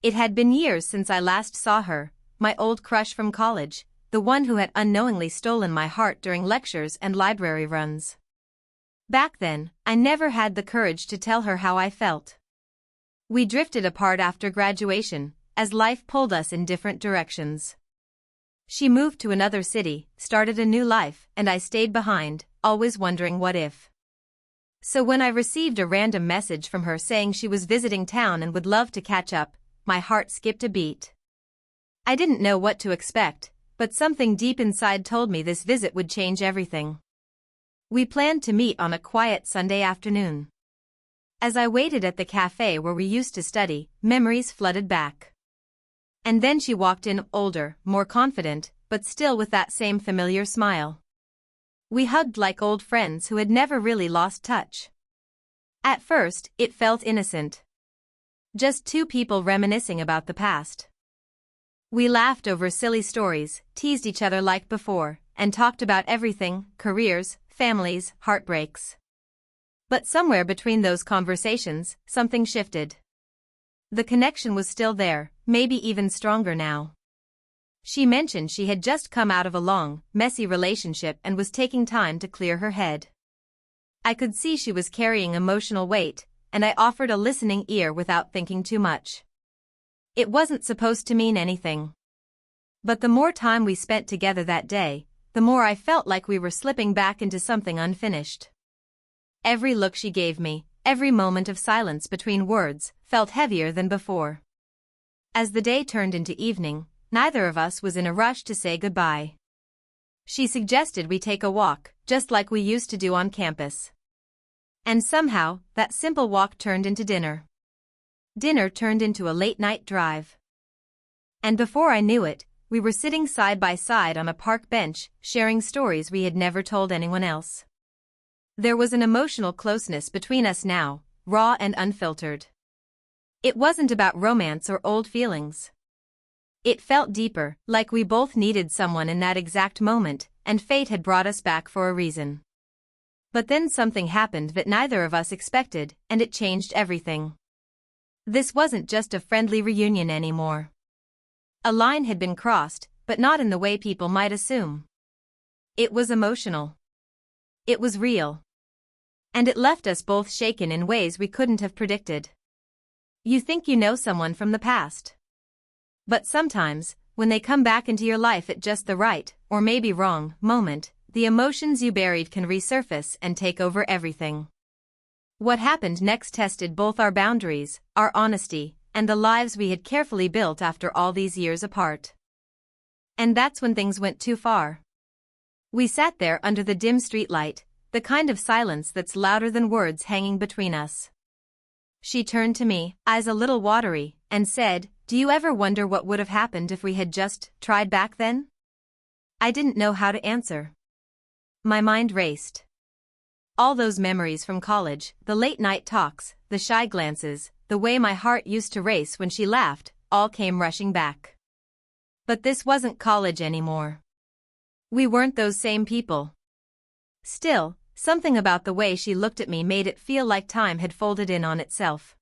It had been years since I last saw her, my old crush from college, the one who had unknowingly stolen my heart during lectures and library runs. Back then, I never had the courage to tell her how I felt. We drifted apart after graduation, as life pulled us in different directions. She moved to another city, started a new life, and I stayed behind, always wondering what if. So when I received a random message from her saying she was visiting town and would love to catch up, my heart skipped a beat. I didn't know what to expect, but something deep inside told me this visit would change everything. We planned to meet on a quiet Sunday afternoon. As I waited at the cafe where we used to study, memories flooded back. And then she walked in, older, more confident, but still with that same familiar smile. We hugged like old friends who had never really lost touch. At first, it felt innocent. Just two people reminiscing about the past. We laughed over silly stories, teased each other like before, and talked about everything: careers, families, heartbreaks. But somewhere between those conversations, something shifted. The connection was still there, maybe even stronger now. She mentioned she had just come out of a long, messy relationship and was taking time to clear her head. I could see she was carrying emotional weight, and I offered a listening ear without thinking too much. It wasn't supposed to mean anything. But the more time we spent together that day, the more I felt like we were slipping back into something unfinished. Every look she gave me, every moment of silence between words, felt heavier than before. As the day turned into evening, neither of us was in a rush to say goodbye. She suggested we take a walk, just like we used to do on campus. And somehow, that simple walk turned into dinner. Dinner turned into a late-night drive. And before I knew it, we were sitting side by side on a park bench, sharing stories we had never told anyone else. There was an emotional closeness between us now, raw and unfiltered. It wasn't about romance or old feelings. It felt deeper, like we both needed someone in that exact moment, and fate had brought us back for a reason. But then something happened that neither of us expected, and it changed everything. This wasn't just a friendly reunion anymore. A line had been crossed, but not in the way people might assume. It was emotional. It was real. And it left us both shaken in ways we couldn't have predicted. You think you know someone from the past. But sometimes, when they come back into your life at just the right, or maybe wrong, moment, the emotions you buried can resurface and take over everything. What happened next tested both our boundaries, our honesty, and the lives we had carefully built after all these years apart. And that's when things went too far. We sat there under the dim streetlight, the kind of silence that's louder than words hanging between us. She turned to me, eyes a little watery, and said, "Do you ever wonder what would have happened if we had just tried back then?" I didn't know how to answer. My mind raced. All those memories from college, the late-night talks, the shy glances, the way my heart used to race when she laughed, all came rushing back. But this wasn't college anymore. We weren't those same people. Still, something about the way she looked at me made it feel like time had folded in on itself.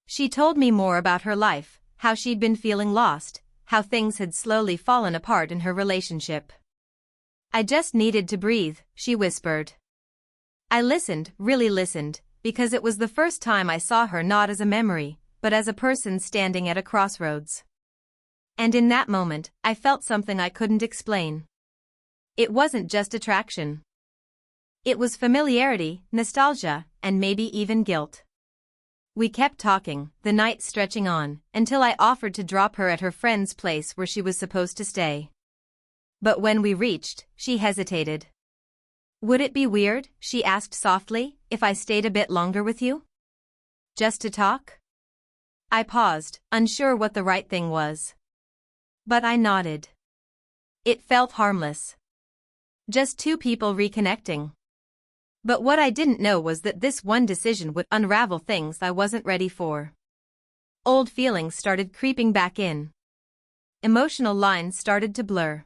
She told me more about her life, how she'd been feeling lost, how things had slowly fallen apart in her relationship. "I just needed to breathe," she whispered. I listened, really listened, because it was the first time I saw her not as a memory, but as a person standing at a crossroads. And in that moment, I felt something I couldn't explain. It wasn't just attraction. It was familiarity, nostalgia, and maybe even guilt. We kept talking, the night stretching on, until I offered to drop her at her friend's place where she was supposed to stay. But when we reached, she hesitated. "Would it be weird," she asked softly, "if I stayed a bit longer with you? Just to talk?" I paused, unsure what the right thing was. But I nodded. It felt harmless. Just two people reconnecting. But what I didn't know was that this one decision would unravel things I wasn't ready for. Old feelings started creeping back in. Emotional lines started to blur.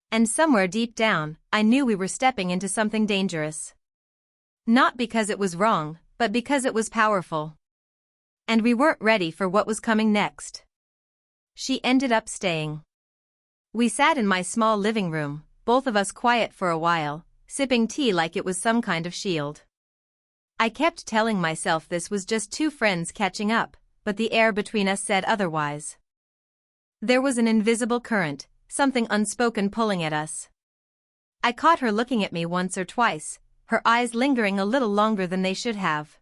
And somewhere deep down, I knew we were stepping into something dangerous. Not because it was wrong, but because it was powerful. And we weren't ready for what was coming next. She ended up staying. We sat in my small living room, both of us quiet for a while, sipping tea like it was some kind of shield. I kept telling myself this was just two friends catching up, but the air between us said otherwise. There was an invisible current, something unspoken pulling at us. I caught her looking at me once or twice, her eyes lingering a little longer than they should have.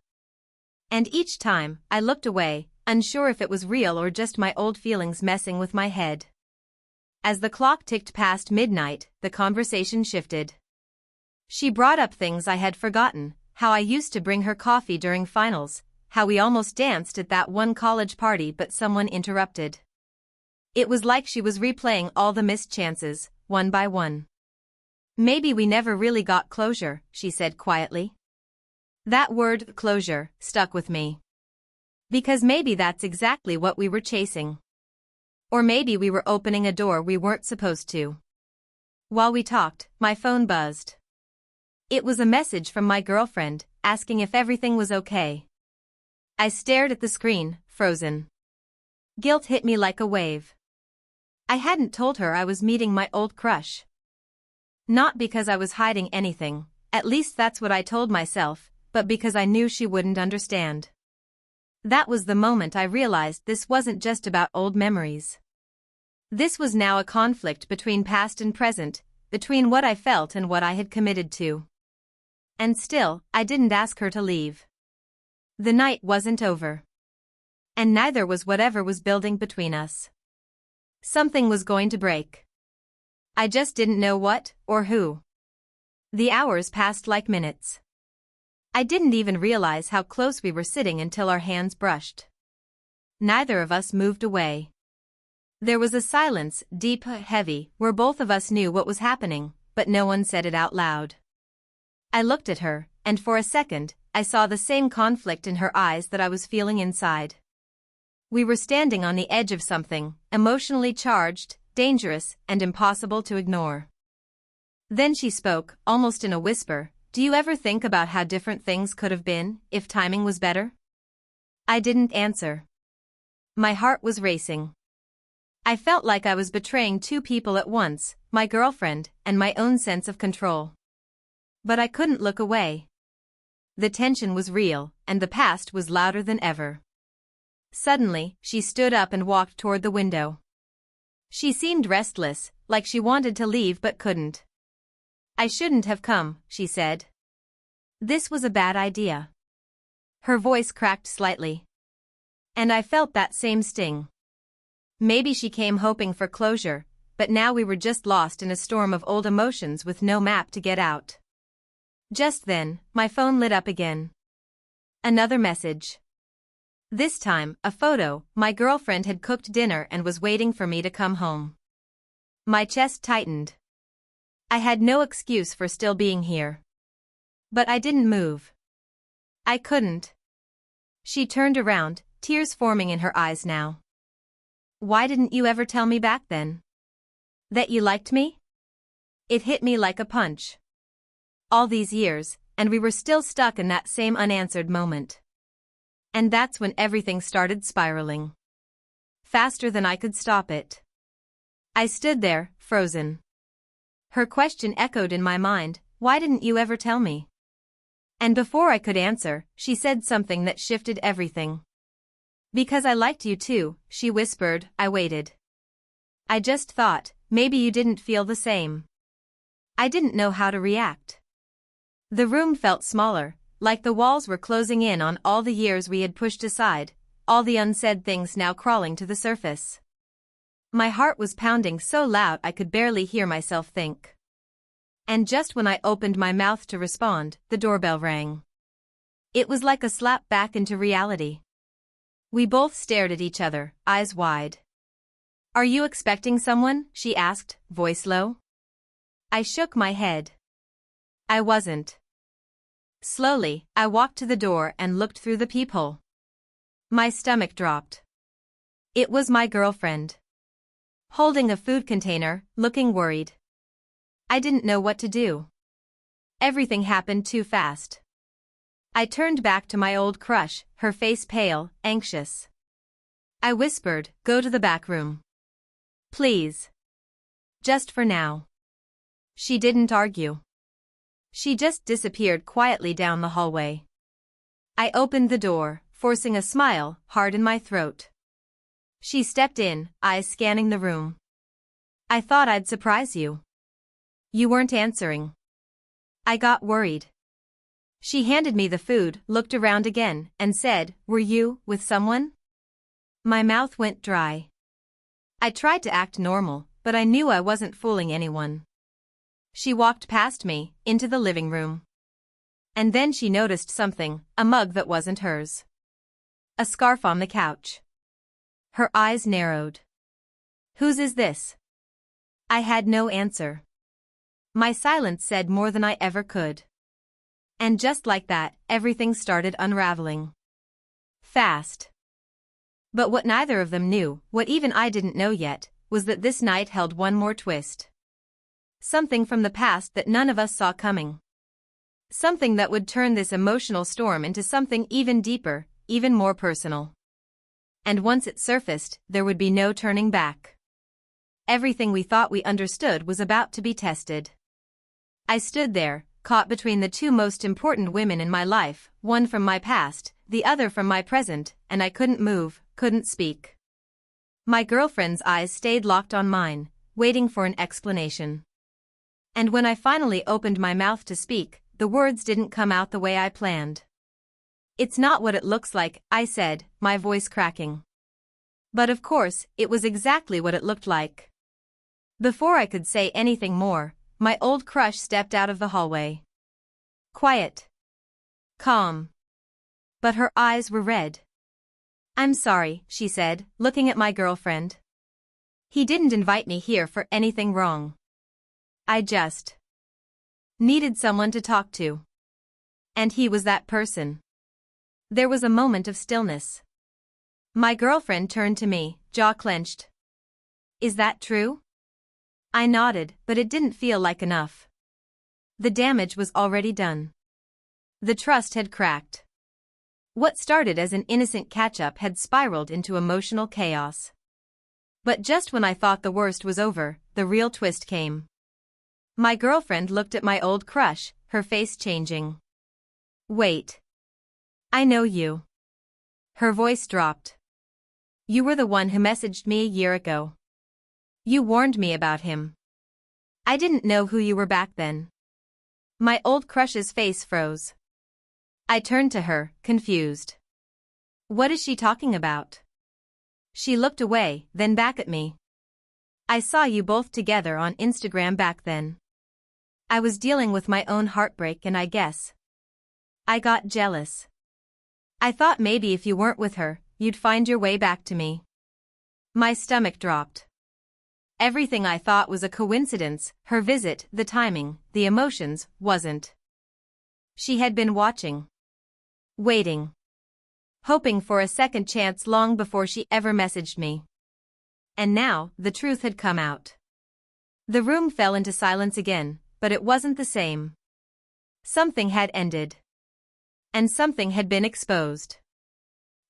And each time, I looked away, unsure if it was real or just my old feelings messing with my head. As the clock ticked past midnight, the conversation shifted. She brought up things I had forgotten, how I used to bring her coffee during finals, how we almost danced at that one college party but someone interrupted. It was like she was replaying all the missed chances, one by one. Maybe we never really got closure, she said quietly. That word, closure, stuck with me. Because maybe that's exactly what we were chasing. Or maybe we were opening a door we weren't supposed to. While we talked, my phone buzzed. It was a message from my girlfriend, asking if everything was okay. I stared at the screen, frozen. Guilt hit me like a wave. I hadn't told her I was meeting my old crush. Not because I was hiding anything, at least that's what I told myself, but because I knew she wouldn't understand. That was the moment I realized this wasn't just about old memories. This was now a conflict between past and present, between what I felt and what I had committed to. And still, I didn't ask her to leave. The night wasn't over. And neither was whatever was building between us. Something was going to break. I just didn't know what, or who. The hours passed like minutes. I didn't even realize how close we were sitting until our hands brushed. Neither of us moved away. There was a silence, deep, heavy, where both of us knew what was happening, but no one said it out loud. I looked at her, and for a second, I saw the same conflict in her eyes that I was feeling inside. We were standing on the edge of something, emotionally charged, dangerous, and impossible to ignore. Then she spoke, almost in a whisper, "Do you ever think about how different things could have been, if timing was better?" I didn't answer. My heart was racing. I felt like I was betraying two people at once, my girlfriend, and my own sense of control. But I couldn't look away. The tension was real, and the past was louder than ever. Suddenly, she stood up and walked toward the window. She seemed restless, like she wanted to leave but couldn't. "I shouldn't have come," she said. "This was a bad idea." Her voice cracked slightly. And I felt that same sting. Maybe she came hoping for closure, but now we were just lost in a storm of old emotions with no map to get out. Just then, my phone lit up again. Another message. This time, a photo. My girlfriend had cooked dinner and was waiting for me to come home. My chest tightened. I had no excuse for still being here. But I didn't move. I couldn't. She turned around, tears forming in her eyes now. "Why didn't you ever tell me back then? That you liked me?" It hit me like a punch. All these years, and we were still stuck in that same unanswered moment. And that's when everything started spiraling. Faster than I could stop it. I stood there, frozen. Her question echoed in my mind, "Why didn't you ever tell me?" And before I could answer, she said something that shifted everything. "Because I liked you too," she whispered. I waited. "I just thought, maybe you didn't feel the same." I didn't know how to react. The room felt smaller, like the walls were closing in on all the years we had pushed aside, all the unsaid things now crawling to the surface. My heart was pounding so loud I could barely hear myself think. And just when I opened my mouth to respond, the doorbell rang. It was like a slap back into reality. We both stared at each other, eyes wide. "Are you expecting someone?" she asked, voice low. I shook my head. I wasn't. Slowly, I walked to the door and looked through the peephole. My stomach dropped. It was my girlfriend. Holding a food container, looking worried. I didn't know what to do. Everything happened too fast. I turned back to my old crush, her face pale, anxious. I whispered, "Go to the back room. Please. Just for now." She didn't argue. She just disappeared quietly down the hallway. I opened the door, forcing a smile, hard in my throat. She stepped in, eyes scanning the room. "I thought I'd surprise you. You weren't answering." I got worried. She handed me the food, looked around again, and said, "Were you with someone?" My mouth went dry. I tried to act normal, but I knew I wasn't fooling anyone. She walked past me, into the living room. And then she noticed something, a mug that wasn't hers. A scarf on the couch. Her eyes narrowed. "Whose is this?" I had no answer. My silence said more than I ever could. And just like that, everything started unraveling. Fast. But what neither of them knew, what even I didn't know yet, was that this night held one more twist. Something from the past that none of us saw coming. Something that would turn this emotional storm into something even deeper, even more personal. And once it surfaced, there would be no turning back. Everything we thought we understood was about to be tested. I stood there, caught between the two most important women in my life, one from my past, the other from my present, and I couldn't move, couldn't speak. My girlfriend's eyes stayed locked on mine, waiting for an explanation. And when I finally opened my mouth to speak, the words didn't come out the way I planned. "It's not what it looks like," I said, my voice cracking. But of course, it was exactly what it looked like. Before I could say anything more, my old crush stepped out of the hallway. Quiet. Calm. But her eyes were red. "I'm sorry," she said, looking at my girlfriend. "He didn't invite me here for anything wrong. I just needed someone to talk to. And he was that person." There was a moment of stillness. My girlfriend turned to me, jaw clenched. "Is that true?" I nodded, but it didn't feel like enough. The damage was already done. The trust had cracked. What started as an innocent catch-up had spiraled into emotional chaos. But just when I thought the worst was over, the real twist came. My girlfriend looked at my old crush, her face changing. "Wait. I know you." Her voice dropped. "You were the one who messaged me a year ago. You warned me about him. I didn't know who you were back then." My old crush's face froze. I turned to her, confused. "What is she talking about?" She looked away, then back at me. "I saw you both together on Instagram back then. I was dealing with my own heartbreak and I guess I got jealous. I thought maybe if you weren't with her, you'd find your way back to me." My stomach dropped. Everything I thought was a coincidence, her visit, the timing, the emotions, wasn't. She had been watching. Waiting. Hoping for a second chance long before she ever messaged me. And now, the truth had come out. The room fell into silence again, but it wasn't the same. Something had ended. And something had been exposed.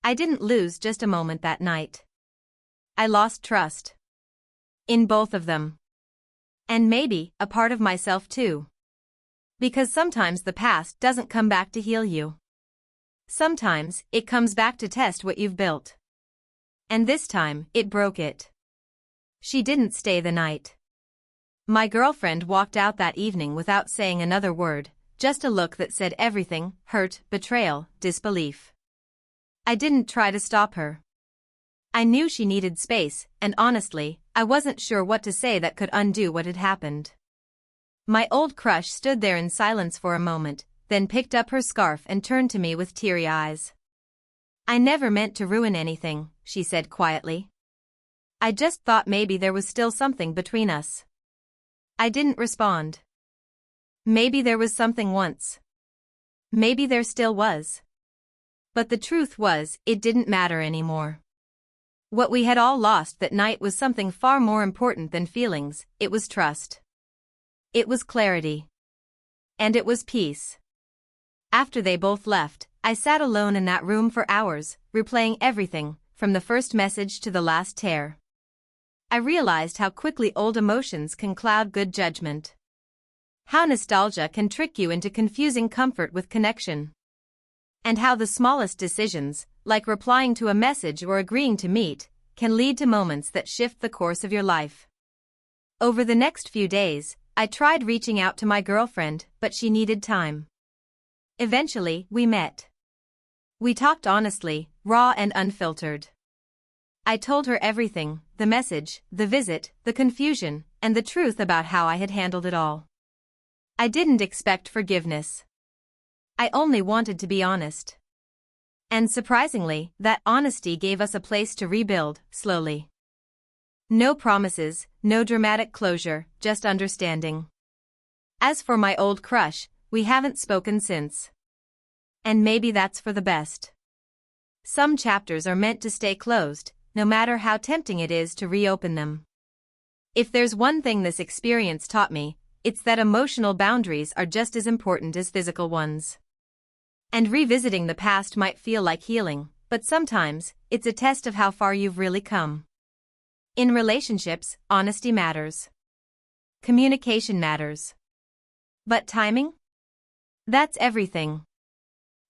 I didn't lose just a moment that night. I lost trust. In both of them. And maybe, a part of myself too. Because sometimes the past doesn't come back to heal you. Sometimes, it comes back to test what you've built. And this time, it broke it. She didn't stay the night. My girlfriend walked out that evening without saying another word, just a look that said everything: hurt, betrayal, disbelief. I didn't try to stop her. I knew she needed space, and honestly, I wasn't sure what to say that could undo what had happened. My old crush stood there in silence for a moment, then picked up her scarf and turned to me with teary eyes. "I never meant to ruin anything," she said quietly. "I just thought maybe there was still something between us." I didn't respond. Maybe there was something once. Maybe there still was. But the truth was, it didn't matter anymore. What we had all lost that night was something far more important than feelings. It was trust. It was clarity. And it was peace. After they both left, I sat alone in that room for hours, replaying everything, from the first message to the last tear. I realized how quickly old emotions can cloud good judgment. How nostalgia can trick you into confusing comfort with connection. And how the smallest decisions, like replying to a message or agreeing to meet, can lead to moments that shift the course of your life. Over the next few days, I tried reaching out to my girlfriend, but she needed time. Eventually, we met. We talked honestly, raw and unfiltered. I told her everything, the message, the visit, the confusion, and the truth about how I had handled it all. I didn't expect forgiveness. I only wanted to be honest. And surprisingly, that honesty gave us a place to rebuild, slowly. No promises, no dramatic closure, just understanding. As for my old crush, we haven't spoken since. And maybe that's for the best. Some chapters are meant to stay closed, no matter how tempting it is to reopen them. If there's one thing this experience taught me, it's that emotional boundaries are just as important as physical ones. And revisiting the past might feel like healing, but sometimes, it's a test of how far you've really come. In relationships, honesty matters. Communication matters. But timing? That's everything.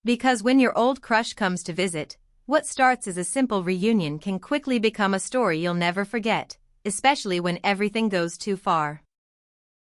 Because when your old crush comes to visit, what starts as a simple reunion can quickly become a story you'll never forget, especially when everything goes too far.